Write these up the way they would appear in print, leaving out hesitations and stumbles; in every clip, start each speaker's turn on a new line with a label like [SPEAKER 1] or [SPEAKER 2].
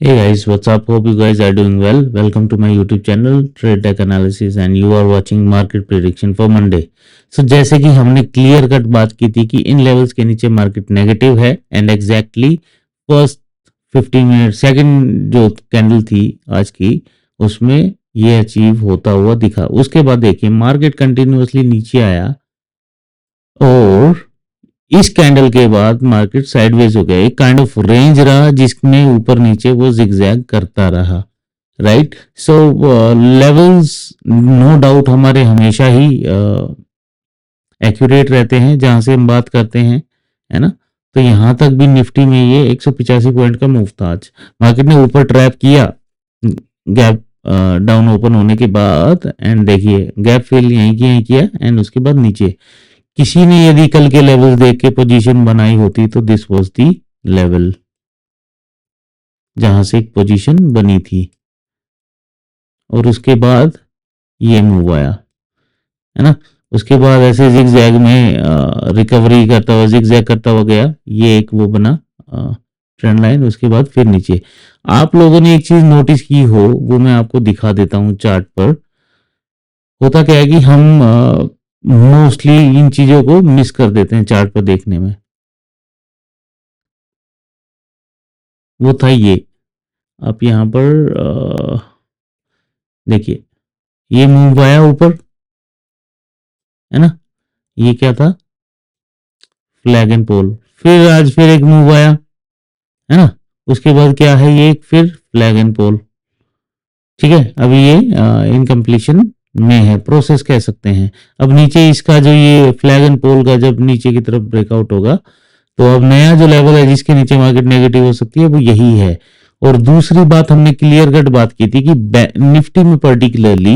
[SPEAKER 1] Hey guys, what's up? Hope you guys are doing well. Welcome to my YouTube channel Trade Tech Analysis and you are watching Market Prediction for Monday. So जैसे कि हमने clear cut बात की थी कि इन levels के नीचे market negative है and exactly first 15 minute second जो कैंडल थी आज की उसमें ये अचीव होता हुआ दिखा। उसके बाद देखिए मार्केट कंटिन्यूअसली नीचे आया और इस कैंडल के बाद मार्केट साइडवेज हो गया। एक काइंड ऑफ रेंज रहा जिसमें ऊपर नीचे वो जिगजैग करता रहा, right. So levels no doubt हमारे हमेशा ही एक्यूरेट रहते हैं जहां से हम बात करते हैं, है ना। तो यहां तक भी निफ्टी में ये 185 पॉइंट का मूव था। आज मार्केट ने ऊपर ट्रैप किया गैप डाउन ओपन होने के बाद एंड देखिए गैप फिल यहीं किया एंड उसके बाद नीचे। किसी ने यदि कल के लेवल देख के पोजीशन बनाई होती तो दिस वाज दी लेवल जहां से एक पोजीशन बनी थी और उसके बाद ये मूव आया, है ना। उसके बाद ऐसे जिग जैग में रिकवरी करता हुआ जिग जैग करता हुआ गया। ये एक वो बना ट्रेंड लाइन, उसके बाद फिर नीचे। आप लोगों ने एक चीज नोटिस की हो वो मैं आपको दिखा देता हूं चार्ट पर। होता क्या है कि हम मोस्टली इन चीजों को मिस कर देते हैं चार्ट पर देखने में। वो था ये, आप यहाँ पर देखिए ये मूव आया ऊपर, है ना। ये क्या था, फ्लैग एंड पोल। फिर आज फिर एक मूव आया, है ना। उसके बाद क्या है, ये एक फिर फ्लैग एंड पोल। ठीक है, अभी ये इनकम्प्लीशन में है, प्रोसेस कह सकते हैं। अब नीचे इसका जो ये फ्लैग एंड पोल का जब नीचे की तरफ ब्रेकआउट होगा तो अब नया जो लेवल है जिसके नीचे मार्केट नेगेटिव हो सकती है वो यही है। और दूसरी बात हमने क्लियर कट बात की थी कि निफ्टी में पर्टिकुलरली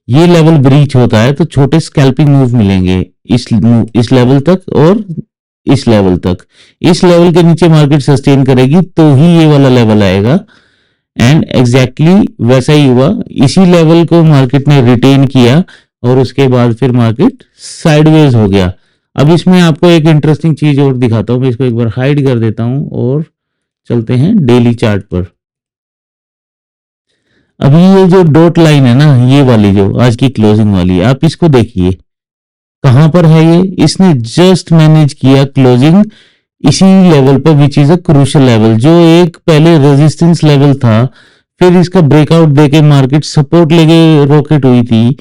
[SPEAKER 1] ये लेवल ब्रीच होता है तो छोटे स्कैल्पिंग मूव मिलेंगे इस लेवल तक और इस लेवल तक। इस लेवल के नीचे मार्केट सस्टेन करेगी तो ही ये वाला लेवल आएगा एंड एग्जैक्टली वैसा ही हुआ। इसी लेवल को मार्केट ने रिटेन किया और उसके बाद फिर मार्केट साइडवेज हो गया। अब इसमें आपको एक इंटरेस्टिंग चीज और दिखाता हूं, मैं इसको एक बार हाइड कर देता हूं और चलते हैं डेली चार्ट पर। अभी ये जो डॉट लाइन है ना, ये वाली जो आज की क्लोजिंग वाली, आप इसको देखिए कहां पर है ये। इसने जस्ट मैनेज किया क्लोजिंग इसी लेवल पर which is a crucial level, जो एक पहले रेजिस्टेंस लेवल था। फिर इसका ब्रेकआउट देके मार्केट सपोर्ट लेके रॉकेट हुई थी।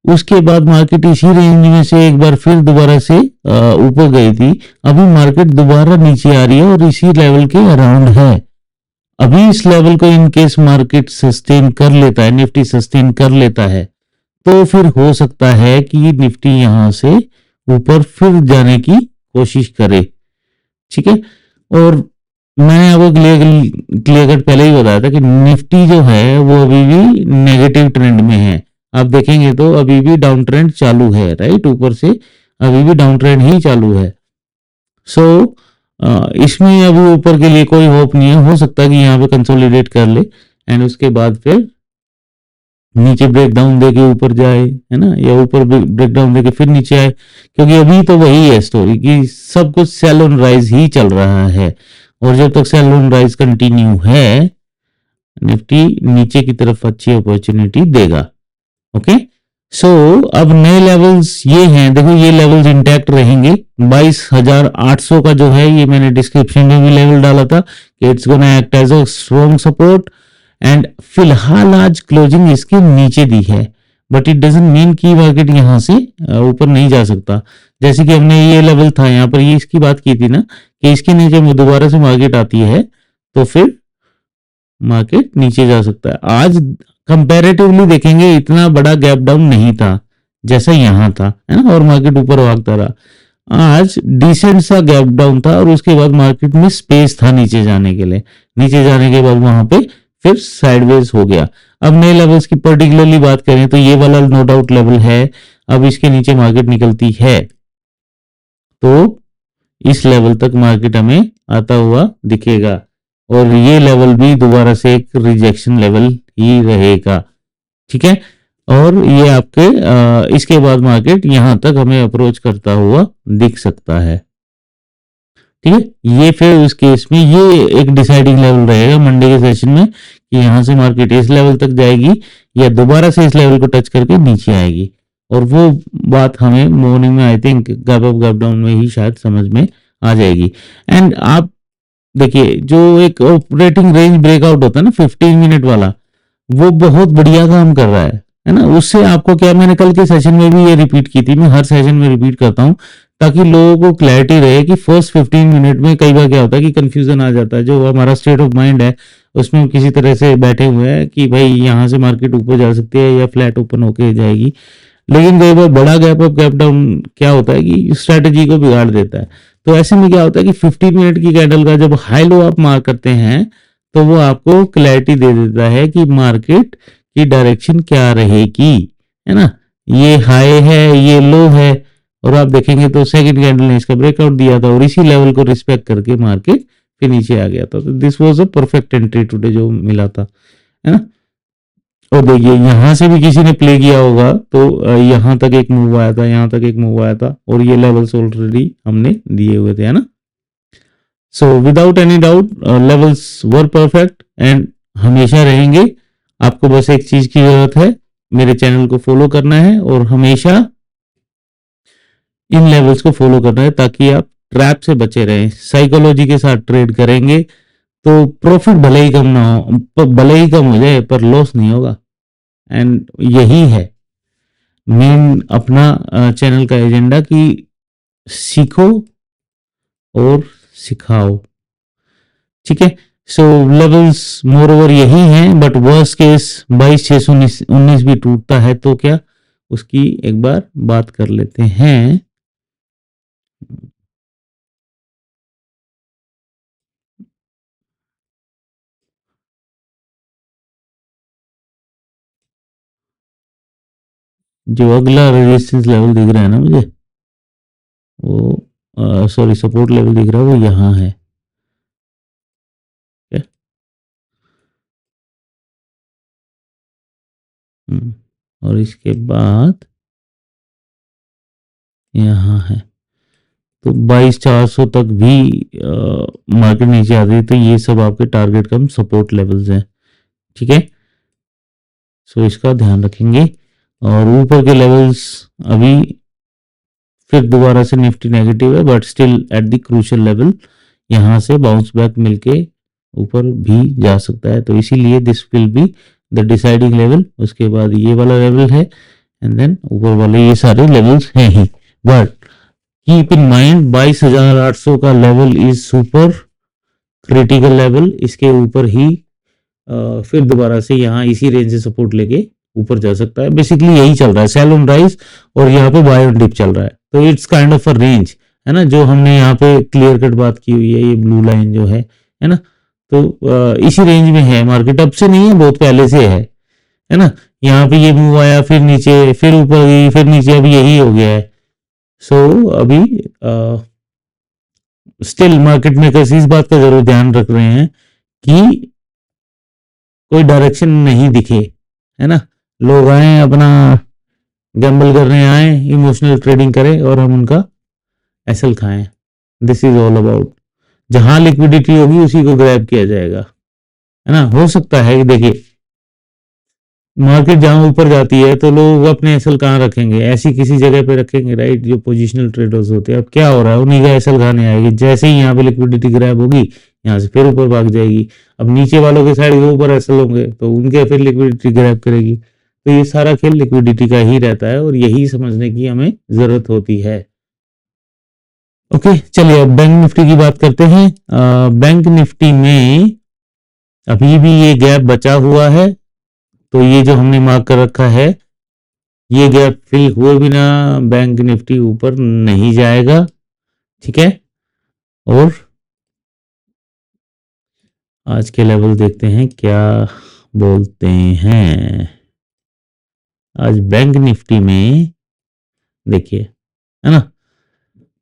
[SPEAKER 1] उसके बाद मार्केट इसी रेंज में से एक बार फिर दोबारा से ऊपर गई थी। अभी मार्केट दोबारा नीचे आ रही है और इसी लेवल के अराउंड है। अभी इस लेवल को इनकेस मार्केट सस्टेन कर लेता है, निफ्टी सस्टेन कर लेता है तो फिर हो सकता है कि निफ्टी यहां से ऊपर फिर जाने की कोशिश करे, ठीक है। और मैंने आपको क्लियर कट पहले ही बताया था कि निफ्टी जो है वो अभी भी नेगेटिव ट्रेंड में है। आप देखेंगे तो अभी भी डाउन ट्रेंड चालू है, राइट। ऊपर से अभी भी डाउन ट्रेंड ही चालू है। सो इसमें अभी ऊपर के लिए कोई होप नहीं है। हो सकता है कि यहाँ पे कंसोलिडेट कर ले एंड उसके बाद फिर नीचे ब्रेक डाउन देके ऊपर जाए, है ना, या ऊपर ब्रेक डाउन देके फिर नीचे आए। क्योंकि अभी तो वही है स्टोरी कि सब कुछ सेल ऑन राइज ही चल रहा है और जब तक सेल ऑन राइज कंटिन्यू है निफ्टी नीचे की तरफ अच्छी अपॉर्चुनिटी देगा। ओके, सो अब नए लेवल्स ये हैं, देखो ये लेवल्स इंटैक्ट रहेंगे। 22,800 का जो है ये मैंने डिस्क्रिप्शन में भी लेवल डाला था कि it's gonna act as a strong support and फिलहाल आज क्लोजिंग इसके नीचे दी है, बट इट डजंट मीन कि मार्केट यहां से ऊपर नहीं जा सकता। जैसे कि हमने ये लेवल था यहाँ पर, ये इसकी बात की थी ना कि इसके नीचे दोबारा से मार्केट आती है तो फिर मार्केट नीचे जा सकता है। आज कंपैरेटिवली देखेंगे इतना बड़ा गैप डाउन नहीं था जैसा यहां था, है ना, और मार्केट ऊपर भागता रहा। आज डिसेंट सा गैप डाउन था और उसके बाद मार्केट में स्पेस था नीचे जाने के लिए। नीचे जाने के बाद वहां पे फिर साइडवेज हो गया। अब नए लेवल्स की पर्टिकुलरली बात करें तो ये वाला नो डाउट लेवल है। अब इसके नीचे मार्केट निकलती है तो इस लेवल तक मार्केट हमें आता हुआ दिखेगा और ये लेवल भी दोबारा से एक रिजेक्शन लेवल ही रहेगा, ठीक है। और ये आपके इसके बाद मार्केट यहां तक हमें अप्रोच करता हुआ दिख सकता है। ठीक है। ये फिर उस केस में ये एक डिसाइडिंग लेवल रहेगा मंडे के सेशन में कि यहाँ से मार्केट इस लेवल तक जाएगी या दोबारा से इस लेवल को टच करके नीचे आएगी। और वो बात हमें मॉर्निंग में I think gap up gap down में ही शायद समझ में आ जाएगी। एंड आप देखिए जो एक ऑपरेटिंग रेंज ब्रेकआउट होता है ना 15 मिनट वाला, वो बहुत बढ़िया काम कर रहा है ना। उससे आपको क्या, मैंने कल के सेशन में भी ये रिपीट की थी, मैं हर सेशन में रिपीट करता हूँ ताकि लोगों को क्लैरिटी रहे कि फर्स्ट 15 मिनट में कई बार क्या होता है कि कंफ्यूजन आ जाता है। जो हमारा स्टेट ऑफ माइंड है उसमें हम किसी तरह से बैठे हुए हैं कि भाई यहाँ से मार्केट ऊपर जा सकती है या फ्लैट ओपन होके जाएगी, लेकिन कई बार बड़ा गैप अप गैप डाउन क्या होता है कि स्ट्रेटेजी को बिगाड़ देता है। तो ऐसे में क्या होता है कि 15 मिनट की कैंडल का जब हाई लो आप मार्क करते हैं तो वो आपको क्लैरिटी दे देता है कि मार्केट की डायरेक्शन क्या रहेगी, है ना। ये हाई है, ये लो है, और आप देखेंगे तो सेकंड कैंडल ने इसका ब्रेकआउट दिया था और इसी लेवल को रिस्पेक्ट करके मार्केट फिर नीचे आ गया था। तो this was a perfect entry today जो मिला था, है ना। और देखिए यहाँ से भी किसी ने प्ले किया होगा तो यहाँ तक एक मूव आया था, यहाँ तक एक मूव आया था और ये लेवल्स ऑलरेडी हमने दिए हुए थे, है ना। So without any doubt levels were perfect and हमेशा रहेंगे। आपको बस एक चीज की जरूरत है, मेरे चैनल को फॉलो करना है और हमेशा इन लेवल्स को फॉलो करना है ताकि आप ट्रैप से बचे रहें। साइकोलॉजी के साथ ट्रेड करेंगे तो प्रॉफिट भले ही कम ना हो, भले ही कम हो जाए पर लॉस नहीं होगा। एंड यही है मेन अपना चैनल का एजेंडा कि सीखो और सिखाओ, ठीक है। सो लेवल्स मोर ओवर यही हैं, बट वर्स्ट केस 22,619 भी टूटता है तो क्या, उसकी एक बार बात कर लेते हैं। जो अगला रेजिस्टेंस लेवल दिख रहा है ना मुझे, वो सॉरी सपोर्ट लेवल दिख रहा है, वो यहाँ है। और इसके बाद यहाँ है। तो 22,400 तक भी मार्केट नीचे आती है तो ये सब आपके टारगेट कम सपोर्ट लेवल्स हैं, ठीक है। सो इसका ध्यान रखेंगे। और ऊपर के लेवल्स अभी फिर दोबारा से निफ्टी नेगेटिव है but still at the crucial level, यहाँ से बाउंस बैक मिलके ऊपर भी जा सकता है। तो इसीलिए this will be the deciding level. उसके बाद ये वाला लेवल है एंड देन ऊपर वाले ये सारे लेवल्स हैं ही। बट कीप इन माइंड 22,800 का level is super critical level. इसके ऊपर ही फिर दोबारा से यहाँ इसी रेंज से सपोर्ट लेके ऊपर जा सकता है। बेसिकली यही चल रहा है, सेल ऑन राइज और यहाँ पे बाय ऑन डिप चल रहा है। तो it's kind of a range, है ना, जो हमने यहाँ पे क्लियर कट बात की हुई है, ये ब्लू लाइन जो है ना। तो इसी रेंज में है मार्केट, अब से नहीं है, बहुत पहले से है ना। यहाँ पे ये मूव आया, फिर नीचे, फिर ऊपर गई, फिर नीचे, अभी यही हो गया है। सो अभी स्टिल मार्केट मेकर्स इस बात का जरूर ध्यान रख रहे हैं कि कोई डायरेक्शन नहीं दिखे, है ना। लोग आए अपना गैम्बल करने आए, इमोशनल ट्रेडिंग करें और हम उनका एसएल खाएं। दिस इज ऑल अबाउट, जहां लिक्विडिटी होगी उसी को ग्रैब किया जाएगा, है ना। हो सकता है कि देखिए मार्केट जहां ऊपर जाती है तो लोग अपने एसएल कहाँ रखेंगे, ऐसी किसी जगह पे रखेंगे, राइट। जो पोजिशनल ट्रेडर्स होते हैं, अब क्या हो रहा है, उन्हीं का एसएल खाने आएगी। जैसे ही यहाँ पे लिक्विडिटी ग्रैब होगी यहाँ से फिर ऊपर भाग जाएगी। अब नीचे वालों के साइड के ऊपर एसएल होंगे तो उनके फिर लिक्विडिटी ग्रैब करेगी। तो ये सारा खेल लिक्विडिटी का ही रहता है और यही समझने की हमें जरूरत होती है। ओके, चलिए अब बैंक निफ्टी की बात करते हैं। बैंक निफ्टी में अभी भी ये गैप बचा हुआ है। तो ये जो हमने मार्क कर रखा है, ये गैप फिल हुए बिना बैंक निफ्टी ऊपर नहीं जाएगा, ठीक है। और आज के लेवल देखते हैं क्या बोलते हैं। आज बैंक निफ्टी में देखिए, है ना,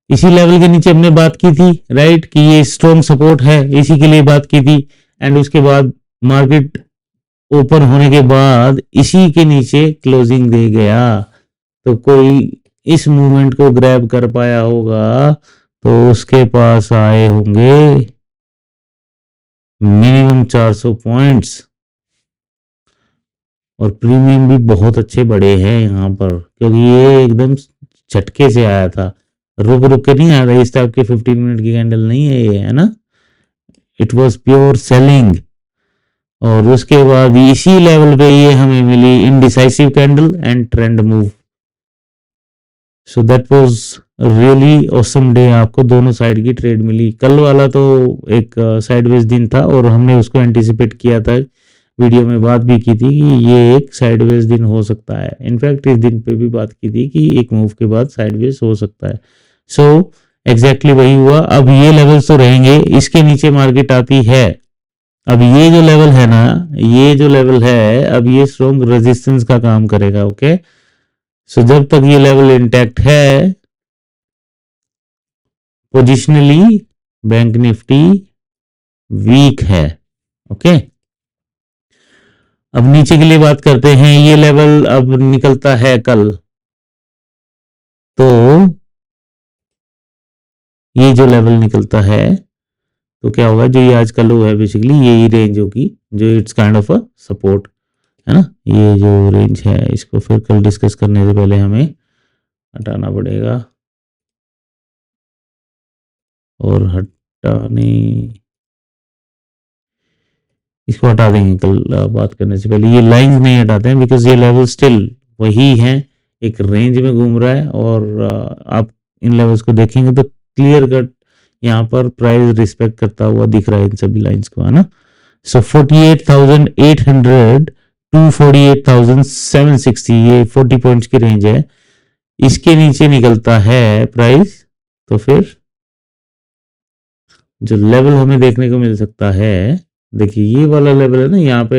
[SPEAKER 1] इसी लेवल के नीचे हमने बात की थी, राइट, कि ये स्ट्रॉन्ग सपोर्ट है, इसी के लिए बात की थी। एंड उसके बाद मार्केट ओपन होने के बाद इसी के नीचे क्लोजिंग दे गया। तो कोई इस मूवमेंट को ग्रैब कर पाया होगा तो उसके पास आए होंगे मिनिमम 400 पॉइंट्स, और प्रीमियम भी बहुत अच्छे बड़े हैं यहाँ पर, क्योंकि ये एकदम झटके से आया था, रुक रुक के नहीं आ रहा। इस टाइप के 15 मिनट की कैंडल नहीं है ये, है ना। It was pure selling. और उसके बाद इसी लेवल पे ये हमें मिली indecisive candle and trend move. So that was really awesome day. आपको दोनों साइड की ट्रेड मिली। कल वाला तो एक साइडवेज दिन था और हमने उसको एंटिसिपेट किया था, वीडियो में बात भी की थी कि ये एक साइडवेज दिन हो सकता है। इनफैक्ट इस दिन पे भी बात की थी कि एक मूव के बाद साइडवेज हो सकता है। सो एग्जैक्टली वही हुआ। अब ये लेवल्स तो रहेंगे, इसके नीचे मार्केट आती है। अब ये जो लेवल है ना, ये जो लेवल है, अब ये स्ट्रॉन्ग रेजिस्टेंस का काम करेगा। ओके, सो जब तक ये लेवल इंटैक्ट है, पोजिशनली बैंक निफ्टी वीक है। ओके, अब नीचे के लिए बात करते हैं। ये लेवल अब निकलता है कल, तो ये जो लेवल निकलता है तो क्या होगा, जो ये आज का लो है बेसिकली यही रेंज होगी, जो it's kind of a support, है ना। ये जो रेंज है इसको फिर कल डिस्कस करने से पहले हमें हटाना पड़ेगा, और हटाने इसको हटा देंगे कल बात करने से पहले। ये लाइंस नहीं हटाते हैं बिकॉज ये लेवल स्टिल वही है, एक रेंज में घूम रहा है। और आप इन लेवल्स को देखेंगे तो क्लियर कट यहाँ पर प्राइस रिस्पेक्ट करता हुआ दिख रहा है इन सभी लाइंस को, है ना। सो 48,800 टू 48,760, ये 40 पॉइंट्स की रेंज है। इसके नीचे निकलता है प्राइस, तो फिर जो लेवल हमें देखने को मिल सकता है, देखिए ये वाला लेवल है ना यहाँ पे,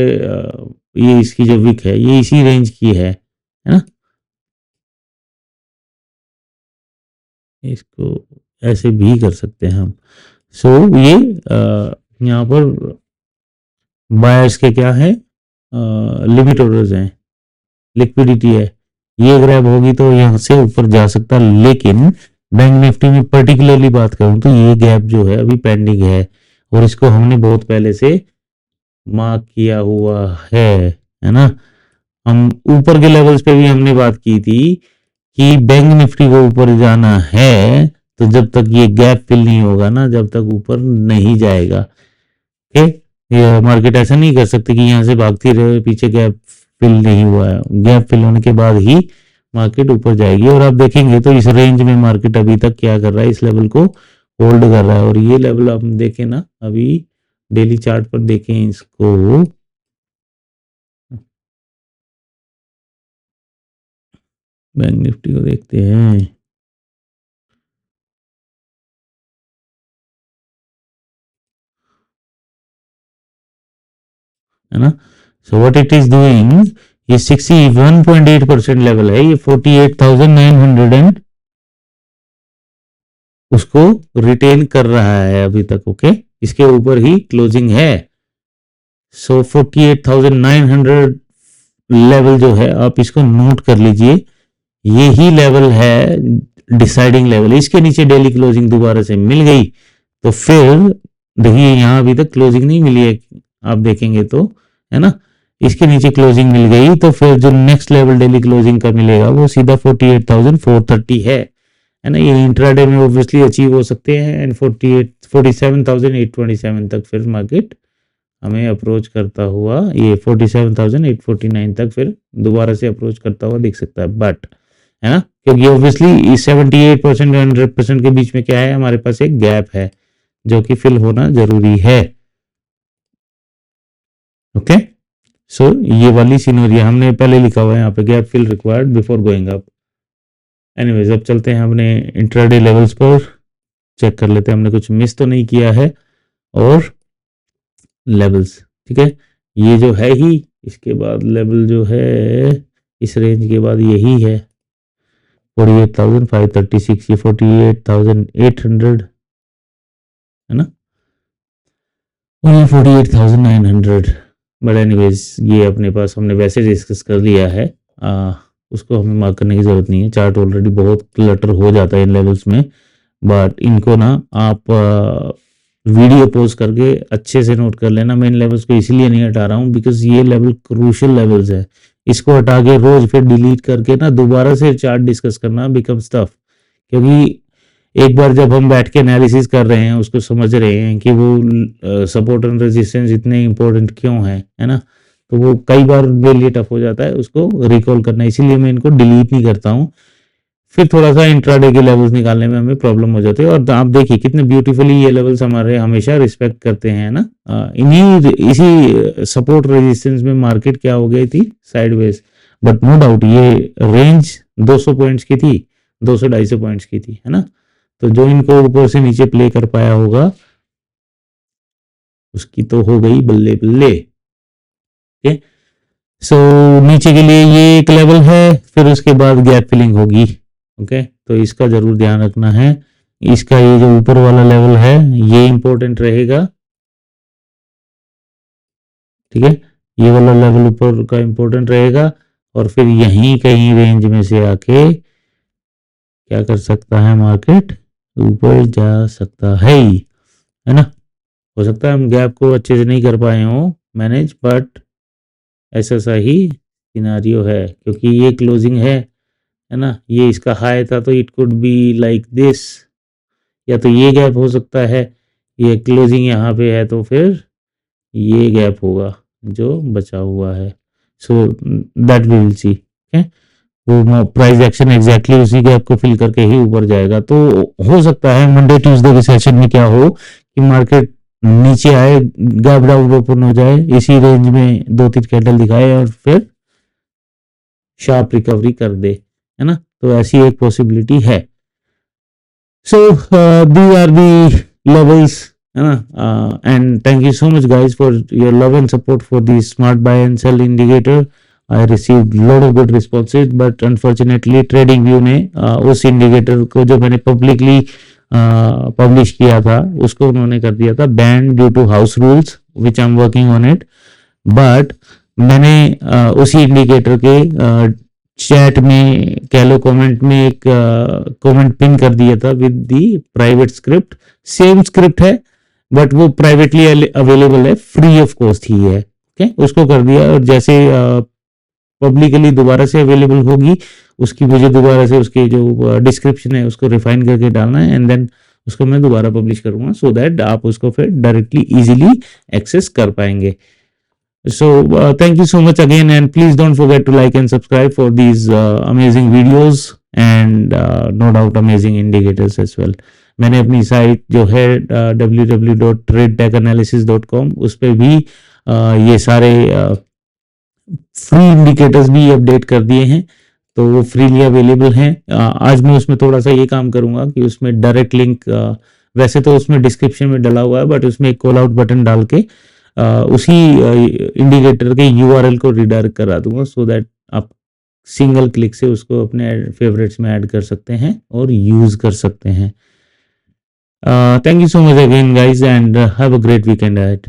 [SPEAKER 1] ये इसकी जो विक है ये इसी रेंज की है ना। इसको ऐसे भी कर सकते हैं हम। सो ये यहाँ पर बायर्स के क्या है, लिमिट ऑर्डर्स हैं, लिक्विडिटी है। ये ग्रैब होगी तो यहाँ से ऊपर जा सकता है, लेकिन बैंक निफ्टी में पर्टिकुलरली बात करूं तो ये गैप जो है अभी पेंडिंग है, और इसको हमने बहुत पहले से मार्क किया हुआ है ना। हम ऊपर के लेवल्स पे भी हमने बात की थी कि बैंक निफ्टी को ऊपर जाना है, तो जब तक ये गैप फिल नहीं होगा ना, जब तक ऊपर नहीं जाएगा। ओके, ये मार्केट ऐसा नहीं कर सकती कि यहाँ से भागती रहे, पीछे गैप फिल नहीं हुआ है। गैप फिल होने के बाद ही मार्केट ऊपर जाएगी। और आप देखेंगे तो इस रेंज में मार्केट अभी तक क्या कर रहा है, इस लेवल को होल्ड कर रहा है। और ये लेवल आप देखें ना, अभी डेली चार्ट पर देखें इसको, बैंक निफ्टी को देखते हैं, है ना। So what it is doing, ये 61.8% लेवल है, ये 48,900 एंड उसको रिटेन कर रहा है अभी तक। ओके, इसके ऊपर ही क्लोजिंग है। सो 48,900 लेवल जो है आप इसको नोट कर लीजिए, ये ही लेवल है डिसाइडिंग लेवल। इसके नीचे डेली क्लोजिंग दोबारा से मिल गई तो फिर देखिए यहाँ अभी तक क्लोजिंग नहीं मिली है, आप देखेंगे तो, है ना। इसके नीचे क्लोजिंग मिल गई तो फिर जो नेक्स्ट लेवल डेली क्लोजिंग का मिलेगा वो सीधा 48,430 है ना। ये इंट्राडे में ऑब्वियसली अचीव हो सकते हैं, एंड 47,827 तक फिर मार्केट हमें अप्रोच करता हुआ, ये 47,849 तक फिर दोबारा से अप्रोच करता हुआ दिख सकता है। बट, है ना, क्योंकि ऑब्वियसली 78% 100% के बीच में क्या है, हमारे पास एक गैप है जो कि फिल होना जरूरी है। ओके, सो ये वाली सिनेरियो हमने पहले लिखा हुआ है यहाँ पे, gap fill required before going up. Anyways, अब चलते हैं अपने इंट्राडे लेवल्स पर, चेक कर लेते हैं हमने कुछ मिस तो नहीं किया है। और लेवल्स ठीक है, ये जो है ही, इसके बाद लेवल जो है इस रेंज के बाद यही है 48,536, ये 48,800, है ना, और ये 48,900। बट एनीवेज ये अपने पास हमने वैसे डिस्कस कर लिया है, उसको हमें मार्क करने की जरूरत नहीं है। चार्ट ऑलरेडी बहुत क्लटर हो जाता है इन लेवल्स में, बट इनको ना आप वीडियो पोस्ट करके अच्छे से नोट कर लेना। मैं इन लेवल्स को इसीलिए नहीं हटा रहा हूँ बिकॉज ये लेवल क्रूशियल लेवल्स है। इसको हटा के रोज फिर डिलीट करके ना दोबारा से चार्ट डिस्कस करना बिकम्स टफ, क्योंकि एक बार जब हम बैठ के एनालिसिस कर रहे हैं, उसको समझ रहे हैं कि वो सपोर्ट एंड रेजिस्टेंस इतने इंपॉर्टेंट क्यों है ना, तो वो कई बार मेरे लिए टफ हो जाता है उसको रिकॉल करना, इसीलिए मैं इनको डिलीट नहीं करता हूँ। फिर थोड़ा सा इंट्राडे के लेवल्स निकालने में हमें प्रॉब्लम हो जाती है। और आप देखिए कितने ब्यूटीफुली ये लेवल्स हमारे हमेशा रिस्पेक्ट करते हैं ना। इन्हीं इसी सपोर्ट रेजिस्टेंस में मार्केट क्या हो गई थी, साइडवेज। बट नो डाउट ये रेंज 200 पॉइंट्स की थी, 200-250 पॉइंट्स की थी, है ना। तो जो इनको ऊपर से नीचे प्ले कर पाया होगा उसकी तो हो गई बल्ले बल्ले। ओके, सो नीचे के लिए ये एक लेवल है, फिर उसके बाद गैप फिलिंग होगी। ओके, तो इसका जरूर ध्यान रखना है। इसका ये जो ऊपर वाला लेवल है ये इंपॉर्टेंट रहेगा, ठीक है, ये वाला लेवल ऊपर का इंपॉर्टेंट रहेगा। और फिर यहीं कहीं रेंज में से आके क्या कर सकता है, मार्केट ऊपर जा सकता है ना। हो सकता है हम गैप को अच्छे से नहीं कर पाए हों मैनेज, बट ऐसा सा ही सिनारियो है, क्योंकि ये क्लोजिंग है ना। ये इसका हाई था तो it could be like this, या तो ये गैप हो सकता है, ये क्लोजिंग यहाँ पे है तो फिर ये गैप होगा जो बचा हुआ है। So that we will see. वो प्राइस एक्शन एग्जैक्टली उसी गैप को फिल करके ही ऊपर जाएगा। तो हो सकता है मंडे ट्यूसडे के सेशन में क्या हो कि मार्केट नीचे आए, गैप डाउन ओपन हो जाए, इसी रेंज में 2-3 कैंडल दिखाए और फिर शार्प रिकवरी कर दे, है ना। तो ऐसी एक पॉसिबिलिटी है। So these are the levels, है ना। And thank you so much guys for your love and support for the smart buy and sell indicator. I received lot of good responses, but unfortunately TradingView ने उस indicator को जो मैंने publicly publish किया था उसको उन्होंने कर दिया था ban due to house rules, which I am working on it. But मैंने उसी इंडिकेटर के चैट में कह लो कमेंट में एक कमेंट पिन कर दिया था with the private script. Same script है बट वो प्राइवेटली अवेलेबल है, फ्री ऑफ कॉस्ट ही है। ओके, उसको कर दिया, और जैसे पब्लिकली दोबारा से अवेलेबल होगी उसकी मुझे दोबारा से उसकी जो डिस्क्रिप्शन है उसको रिफाइन करके डालना है, एंड देन उसको मैं दोबारा पब्लिश करूंगा सो दैट आप उसको फिर डायरेक्टली इजीली एक्सेस कर पाएंगे। So thank you so much again, and please don't forget to like and subscribe for these amazing videos and no doubt amazing indicators as well. मैंने अपनी site जो है www.tradedeckanalysis.com उस पर भी ये सारे फ्री इंडिकेटर्स भी अपडेट कर दिए हैं, तो वो फ्रीली अवेलेबल हैं। आज मैं उसमें थोड़ा सा ये काम करूंगा कि उसमें डायरेक्ट लिंक, वैसे तो उसमें डिस्क्रिप्शन में डला हुआ है बट उसमें एक कॉल आउट बटन डाल के उसी इंडिकेटर के यूआरएल को रिडायरेक्ट करा दूंगा सो दैट आप सिंगल क्लिक से उसको अपने फेवरेट्स में ऐड कर सकते हैं और यूज कर सकते हैं। Thank you so much again guys, and have a great weekend ahead.